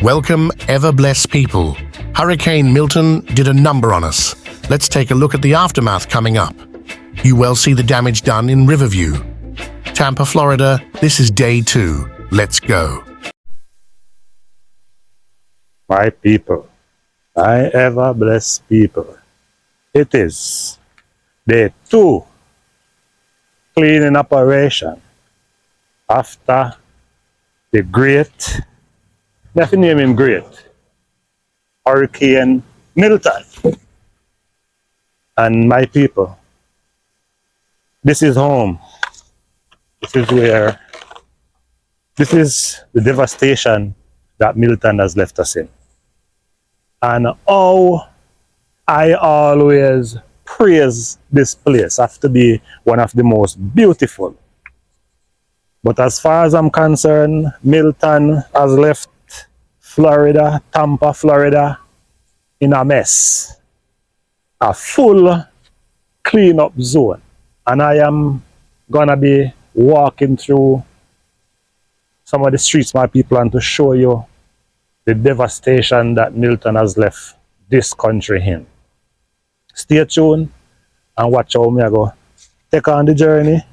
Welcome, ever-blessed people. Hurricane Milton did a number on us. Let's take a look at the aftermath coming up. You well see the damage done in Riverview. Tampa, Florida, this is day 2. Let's go. My people, my ever-blessed people, it is day 2 cleaning operation after the great, let's name him great, Hurricane Milton. And my people, this is home. This is where, this is the devastation that Milton has left us in. And oh, I always praise this place after be one of the most beautiful. But as far as I'm concerned, Milton has left Florida, Tampa, Florida, in a mess. A full cleanup zone. And I am gonna be walking through some of the streets, my people, and to show you the devastation that Milton has left this country in. Stay tuned and watch how me I go take on the journey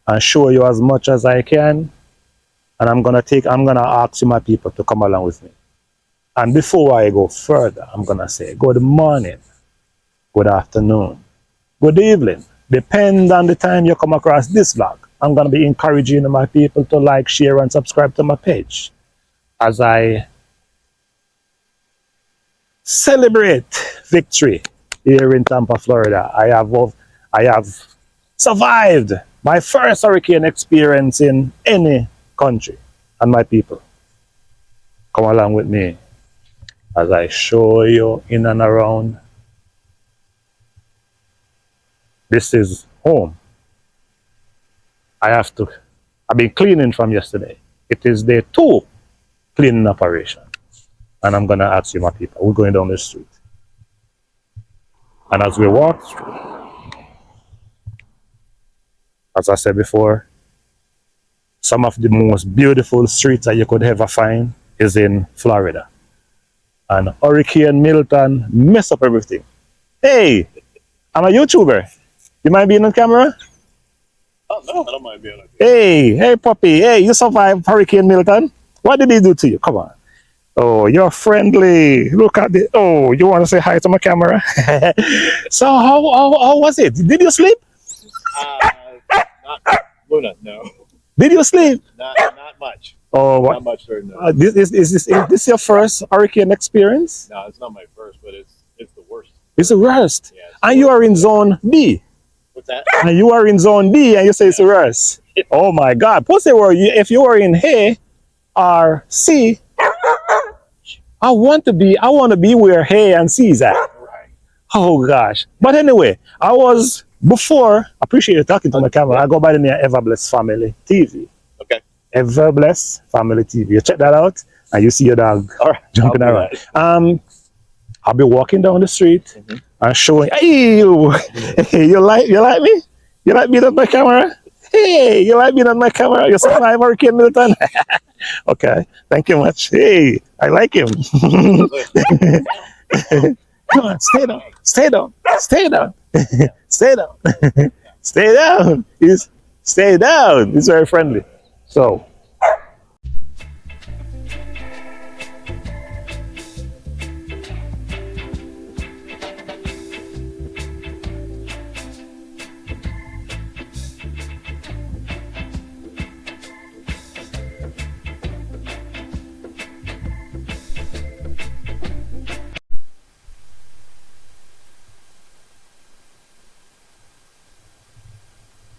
and show you as much as I can. And I'm gonna ask you, my people, to come along with me. And before I go further, I'm gonna say good morning, good afternoon, good evening. Depends on the time you come across this vlog. I'm gonna be encouraging my people to like, share, and subscribe to my page as I celebrate victory here in Tampa, Florida. I have survived my first hurricane experience in any country. And my people, come along with me as I show you in and around. This is home. I've been cleaning from yesterday. It is day 2 cleaning operation. And I'm gonna ask you, my people, we're going down the street. And as we walk through, as I said before, some of the most beautiful streets that you could ever find is in Florida. And Hurricane Milton messed up everything. Hey, I'm a YouTuber. You mind being on camera? Oh, no, I don't mind being on camera. Hey, puppy. Hey, you survived Hurricane Milton? What did he do to you? Come on. Oh, you're friendly. Look at the. Oh, you want to say hi to my camera? So how was it? Did you sleep? Not Luna, no. Did you sleep? Not much. Oh, what? Not much, sir, no. Is this your first hurricane experience? No, it's not my first, but it's the worst. It's the worst. Yeah, And you are in zone B. What's that? And you are in zone B, and you say it's the worst. Oh my God! If you were in A or C, I want to be where A and C is at. Right. Oh gosh! But anyway, I appreciate you talking to my camera. I go by the name Everblessed Family TV. Okay. Everblessed Family TV. You check that out, and you see your dog jumping around. I'll be walking down the street and showing. Hey, you like me? You like being on my camera? Hey, you like being on my camera? You survived Hurricane Milton? Okay, thank you much. Hey, I like him. Come on, stay down. Stay down. Stay down. Stay down. Stay down. Stay down. He's very friendly. So.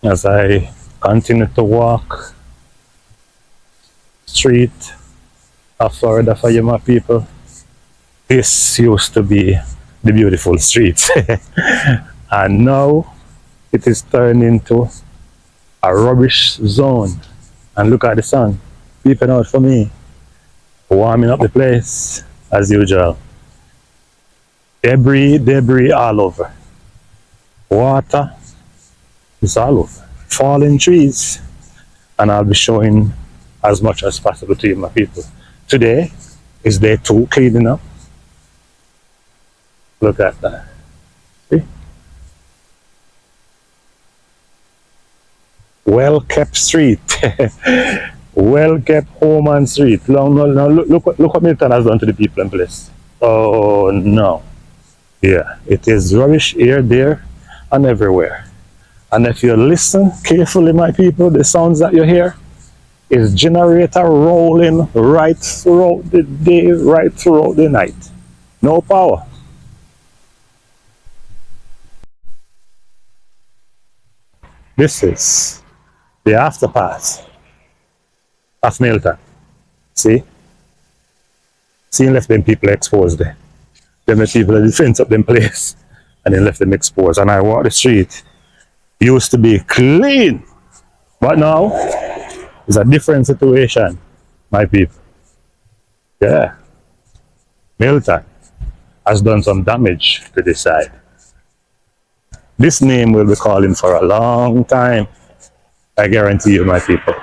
As I continue to walk street of Florida for you, my people, this used to be the beautiful streets. And now it is turned into a rubbish zone. And look at the sun peeping out for me, warming up the place as usual. Debris all over. Water is all over. Fallen trees. And I'll be showing as much as possible to you, my people. Today is there too cleaning up. Look at that. See? Well kept street. Well kept home and street. Long, no, no, look what Milton has done to the people in place. Oh no. Yeah, it is rubbish here, there, and everywhere. And if you listen carefully, my people, the sounds that you hear is generator rolling right throughout the day, right throughout the night. No power. This is the afterpath of Milton. See? See, left them people exposed there. Them the people that defense up them place and then left them exposed. And I walk the street. Used to be clean. But now it's a different situation, my people. Yeah. Milton has done some damage to this side. This name will be calling for a long time. I guarantee you, my people.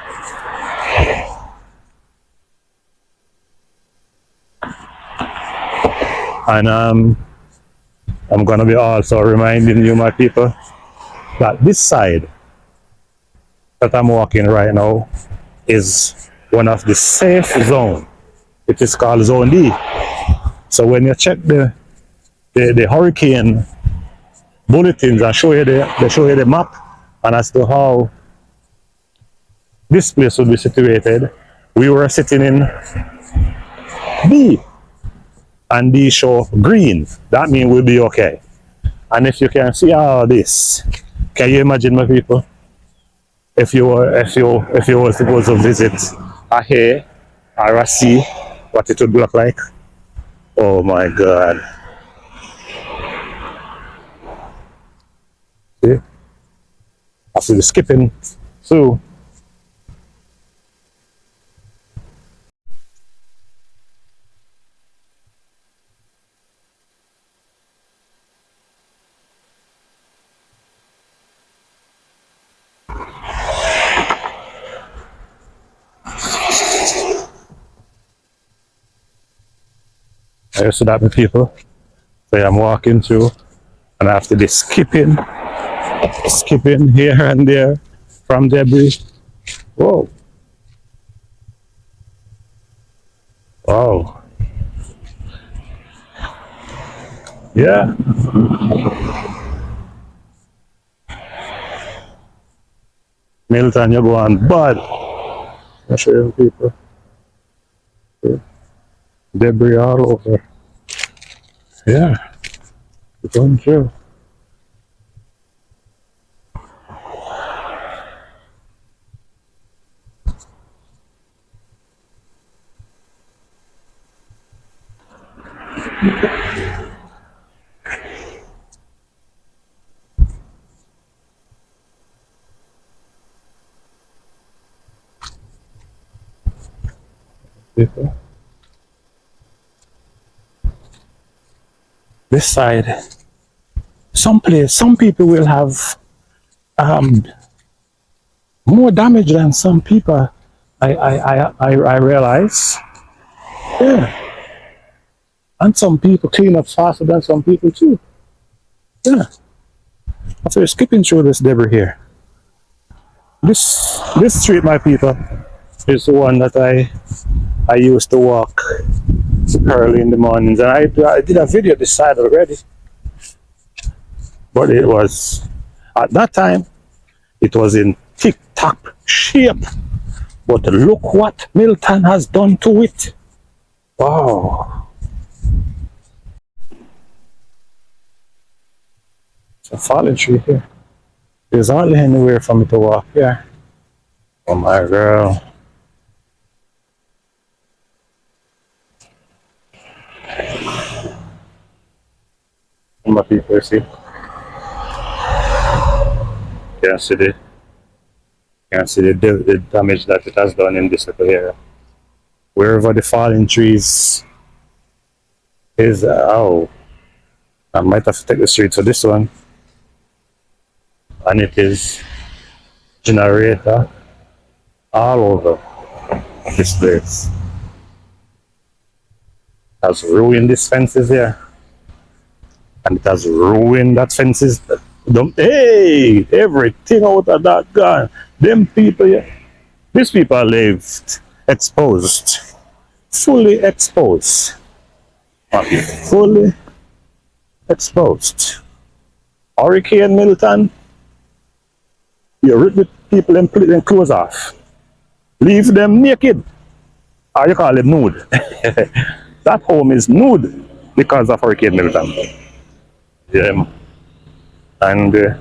And I'm going to be also reminding you, my people, that this side that I'm walking right now is one of the safe zone. It is called Zone D. So when you check the hurricane bulletins and they show you the map and as to how this place would be situated, we were sitting in B. And D show green. That means we'll be okay. And if you can see all this, can you imagine, my people? If you were supposed to visit a hay or a sea, what it would look like? Oh my God! See, after the skipping through. I used to that with people. So I'm walking through and after this skipping here and there from debris. Whoa. Wow. Yeah. Milton, you're going bad. I'll show you people. Debris all over. Yeah, it's going through. People. This side, some people will have more damage than some people. I realize. Yeah. And some people clean up faster than some people too. Yeah. After skipping through this debris here. This street, my people, is the one that I used to walk early in the mornings, and I did a video this side already, but it was at that time it was in tip-top shape, but look what Milton has done to it. Wow. It's a fallen tree here. There's hardly anywhere for me to walk here. Oh my girl. My people, see? Can't see the damage that it has done in this little area. Wherever the fallen trees is, oh, I might have to take the street for this one. And it is generator all over this place. has ruined these fences here. And it has ruined that fences. Hey, everything out of that gone. Them people here, these people lived exposed, fully exposed, fully exposed. Hurricane Milton, you rip the people and put their clothes off, leave them naked, or you call it nude. That home is nude because of Hurricane Milton. Yeah, and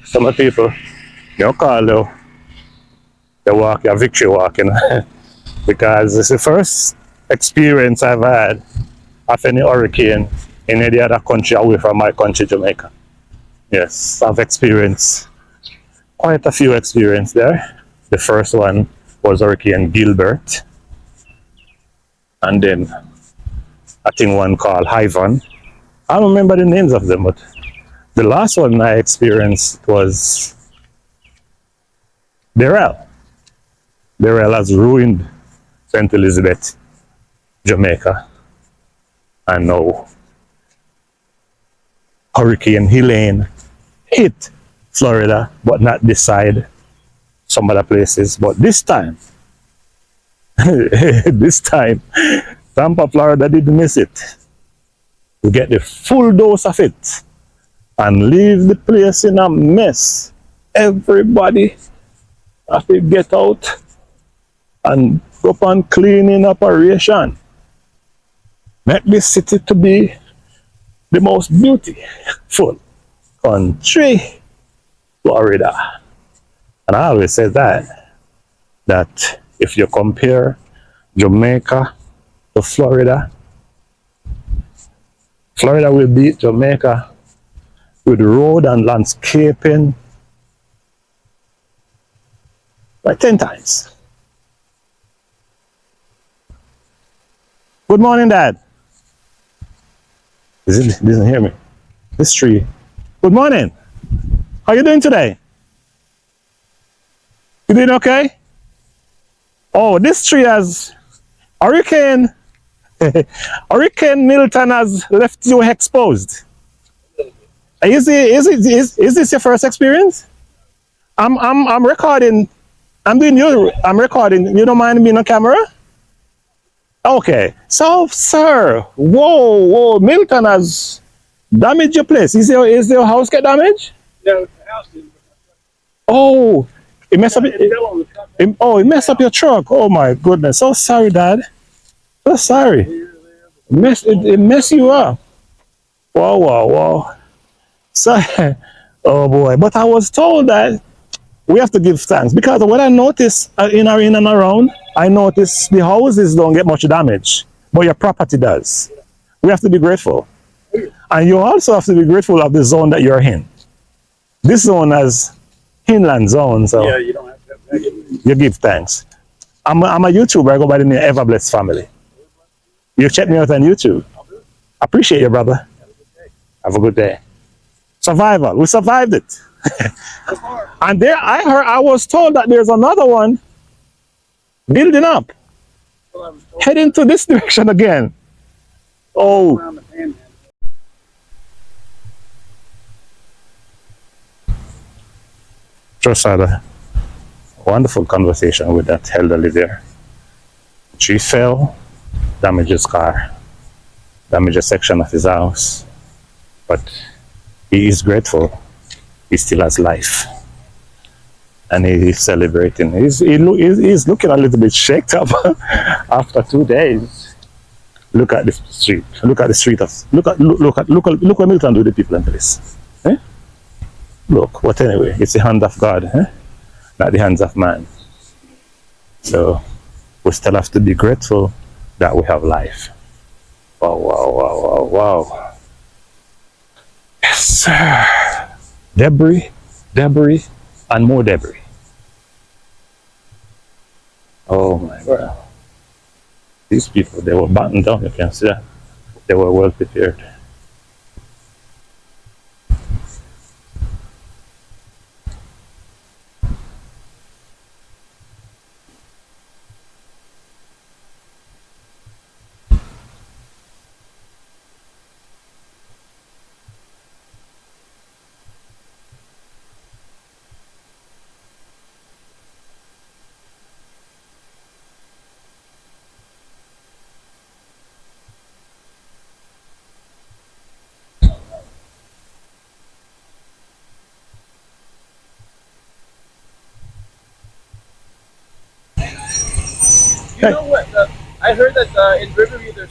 some of the people, you call they walk a victory walking because it's the first experience I've had of any hurricane in any other country away from my country, Jamaica. Yes, I've experienced quite a few experiences there. The first one was Hurricane Gilbert, and then I think one called Ivan. I don't remember the names of them, but the last one I experienced was Beryl. Beryl has ruined St. Elizabeth, Jamaica, and now Hurricane Helene hit Florida, but not this side, some other places. But this time, this time, Tampa, Florida didn't miss it. We get the full dose of it and leave the place in a mess. Everybody have to get out and go on cleaning operation. Make this city to be the most beautiful country, Florida. And I always say that if you compare Jamaica to Florida, Florida will beat Jamaica with road and landscaping like 10 times. Good morning, Dad. Doesn't hear me. This tree. Good morning. How you doing today? You doing okay? Oh, this tree has Hurricane Milton has left you exposed. Is this your first experience? I'm recording. I'm recording. You don't mind being on camera? Okay. So, sir, whoa, Milton has damaged your place. Is your house get damaged? No, the house didn't. Oh, it messed up. It messed up your truck. Oh my goodness. So sorry, Dad. So sorry. It messed you up. Wow. So, oh boy. But I was told that we have to give thanks because what I noticed in and around, I noticed the houses don't get much damage, but your property does. We have to be grateful. And you also have to be grateful of the zone that you're in. This zone has inland zone, so Yeah, you don't have to have negative. you give thanks. I'm a YouTuber. I go by the name Ever Blessed Family. You check me out on YouTube. Appreciate you, brother. Have a good day. Survival. We survived it. And there, I was told that there's another one building up, heading to this direction again. Oh, just had a wonderful conversation with that elderly there. Tree fell, damaged his car, damaged a section of his house, but he is grateful. He still has life, and he is celebrating. He's looking a little bit shaken up after 2 days. Look at the street. Look at the street of. Look what Milton do to the people in place. Eh? Look, what anyway? It's the hand of God, not the hands of man. So we still have to be grateful that we have life. Wow, wow, wow, wow, wow. Yes, sir. Debris, debris, and more debris. Oh my God. These people, they were battened down, you can see that. They were well prepared. You know what? I heard that in Riverview there's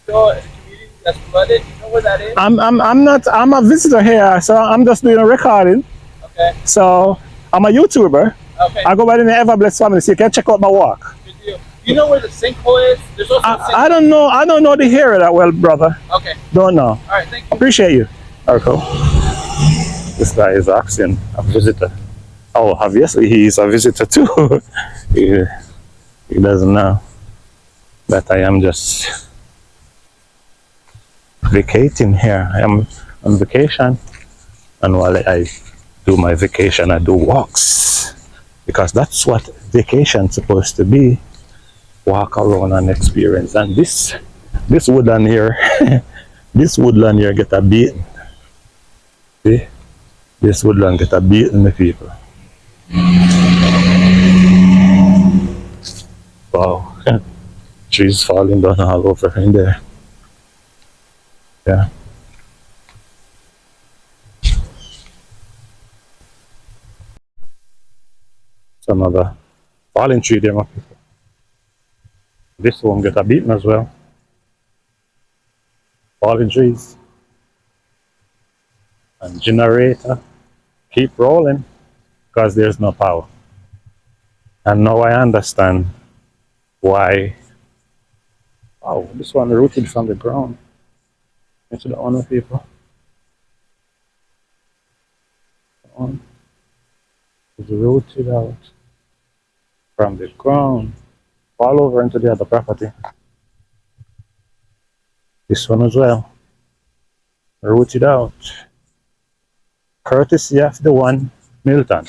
still a community that's flooded. You know where that is? I'm a visitor here, so I'm just doing a recording. Okay. So I'm a YouTuber. Okay. I go by the name Ever Blessed Family, so you can check out my walk. Good deal. You know where the sinkhole is? There's also a sinkhole. I don't know the area that well, brother. Okay. Don't know. All right. Thank you. Appreciate you. Alright, cool. This guy is asking a visitor. Oh, obviously he is a visitor too. he doesn't know that I am just vacating here. I am on vacation, and while I do my vacation, I do walks, because that's what vacation's supposed to be. Walk around and experience. And this woodland here, this woodland here get a beating. See? This woodland get a beating, the people. Wow. Trees falling down all over in there. Yeah. Some other falling tree there, my people. This one get a beating as well. Falling trees. And generator keep rolling because there's no power. And now I understand why. Oh, this one rooted from the ground into the honor people. That one is rooted out from the ground all over into the other property. This one as well, rooted out, courtesy of the one Milton.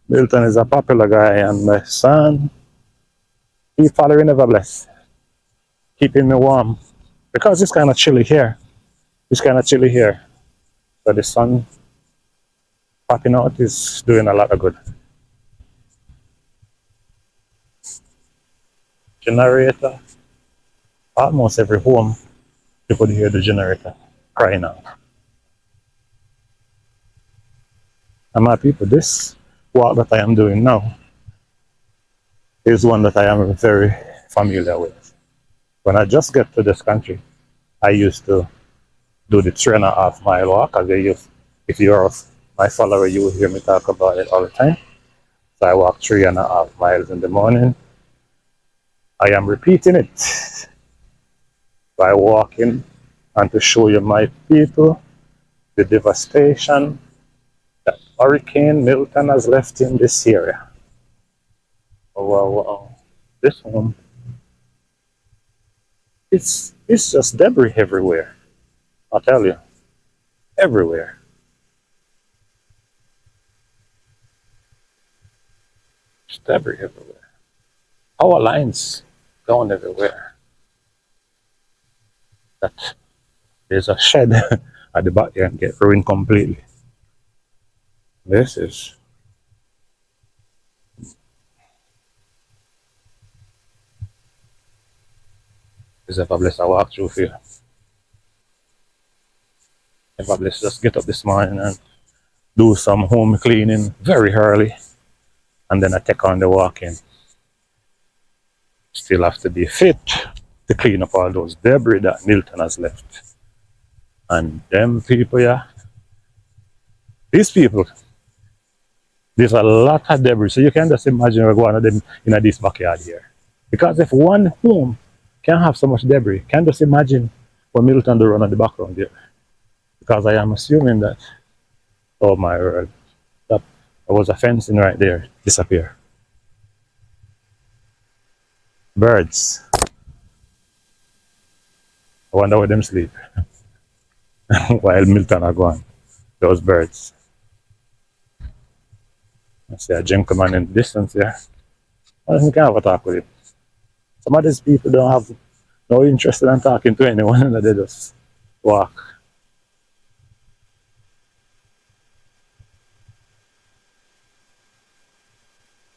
Milton is a popular guy, and my son, he's following Ever Blessed, keeping me warm, because it's kind of chilly here. It's kind of chilly here, so the sun popping out is doing a lot of good. Generator. Almost every home, you could hear the generator crying out. And my people, this walk that I am doing now is one that I am very familiar with. When I just get to this country, I used to do the 3.5 mile walk, as if you're my follower, you will hear me talk about it all the time. So I walk 3.5 miles in the morning. I am repeating it by walking, and to show you, my people, the devastation that Hurricane Milton has left in this area. Oh, wow, wow. This one, it's just debris everywhere. I'll tell you, everywhere. Just debris everywhere. Power lines gone everywhere. That there's a shed at the back here and get ruined completely. This is Ever Blessed I walk through here. Ever Blessed just get up this morning and do some home cleaning very early, and then I take on the walking. Still have to be fit to clean up all those debris that Milton has left. And them people, yeah, these people, there's a lot of debris. So you can just imagine we're going to them in this backyard here. Because if one home Can't have so much debris. Can't just imagine what Milton do run on the background here. Because I am assuming that, oh my word, that there was a fencing right there, disappear. Birds. I wonder where them sleep. While Milton are gone. Those birds. I see a gentleman in the distance here. I don't think I have a talk with him. Some of these people don't have no interest in talking to anyone and they just walk.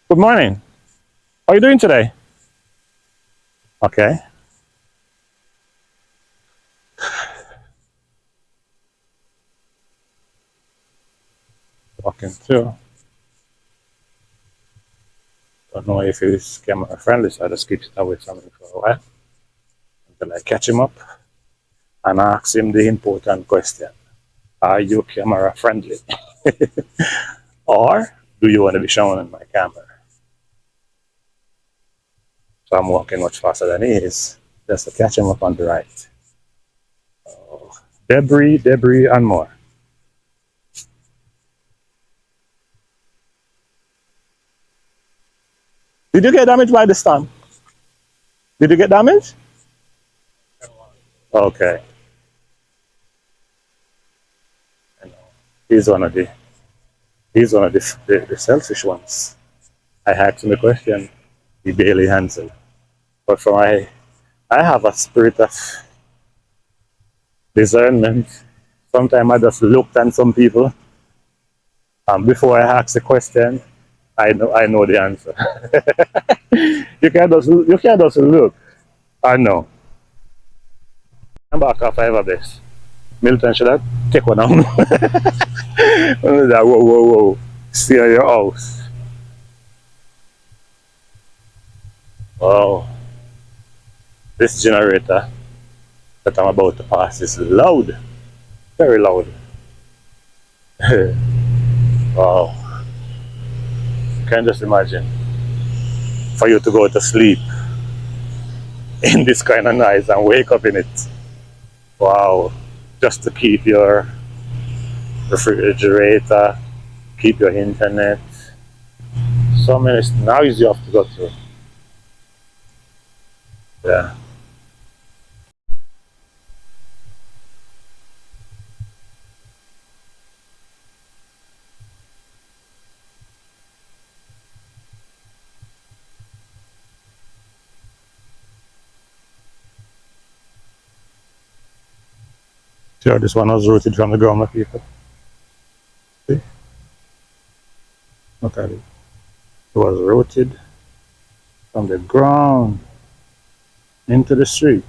Good morning. How are you doing today? Okay. Walking through. Don't know if he's camera friendly, so I just keep it away from him for a while until I catch him up and ask him the important question. Are you camera friendly? Or do you want to be shown on my camera? So I'm walking much faster than he is, just to catch him up on the right. Oh, debris, and more. Did you get damaged by the storm? Did you get damaged? Okay. I know. He's one of the selfish ones. I asked him the question, he barely answered. But for I have a spirit of discernment. Sometimes I just looked at some people, and before I ask the question, I know the answer. you can't just look. I know. I'm back off Fiverr. Milton should have take one down. Whoa. Stay at your house. Wow. This generator that I'm about to pass is loud. Very loud. Wow. Can't just imagine for you to go to sleep in this kind of noise and wake up in it. Wow. Just to keep your refrigerator, keep your internet. So many noise you have to go through. Yeah. Sure, this one was rooted from the ground, my people. See? Look at it. It was rooted from the ground into the street.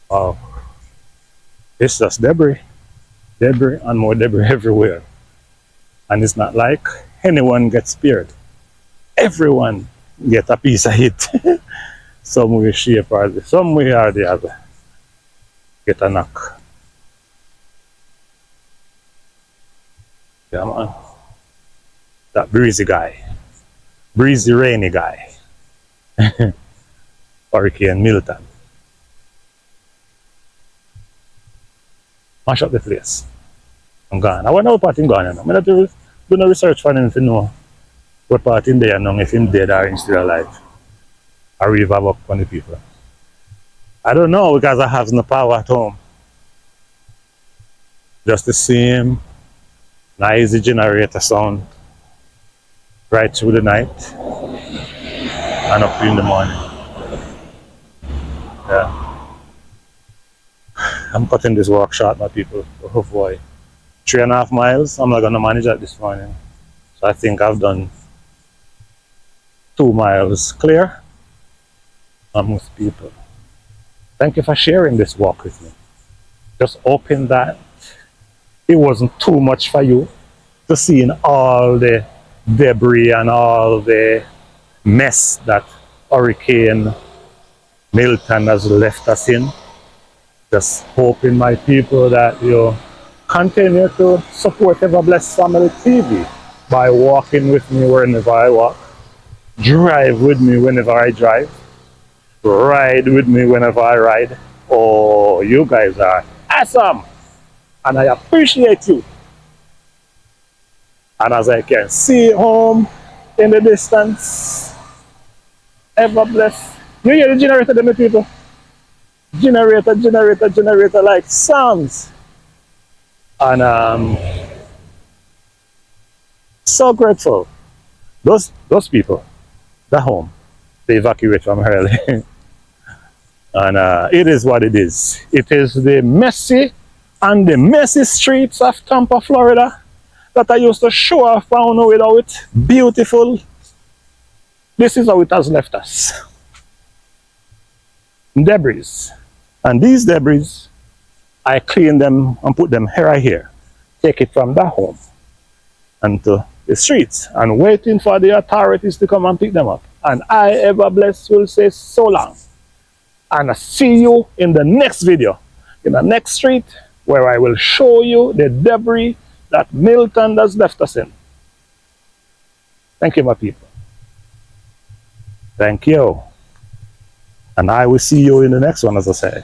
Wow. It's just debris. Debris and more debris everywhere. And it's not like anyone gets spared. Everyone get a piece of it. Some way, shape, or some way or the other. Get a knock. Yeah, man. That breezy guy. Breezy, rainy guy. Hurricane Milton. Mash up the place. I'm gone. I wonder what part him gone. I'm going to do no research for him if you know what part in there now, if him dead or him still alive. I really have up on the people. I don't know because I have no power at home. Just the same noisy generator sound right through the night and up in the morning. Yeah. I'm cutting this walk short, my people. Oh boy. 3.5 miles. I'm not gonna manage that this morning. So I think I've done 2 miles clear. Most people. Thank you for sharing this walk with me. Just hoping that it wasn't too much for you to see in all the debris and all the mess that Hurricane Milton has left us in. Just hoping, my people, that you continue to support Ever Blessed Family TV by walking with me wherever I walk, drive with me whenever I drive, ride with me whenever I ride. Oh, you guys are awesome, and I appreciate you. And as I can see home in the distance, Ever Blessed. You hear the generator, them people? Generator, generator, generator, like sounds. And so grateful. Those people, the home, they evacuate from early. And it is what it is. It is the messy and the messy streets of Tampa, Florida, that I used to show off around with it. Beautiful. This is how it has left us. Debris. And these debris, I clean them and put them right here. Take it from the home and to the streets, and waiting for the authorities to come and pick them up. And I, Ever Blessed, will say so long. And I see you in the next video, in the next street, where I will show you the debris that Milton has left us in. Thank you, my people. Thank you. And I will see you in the next one, as I say.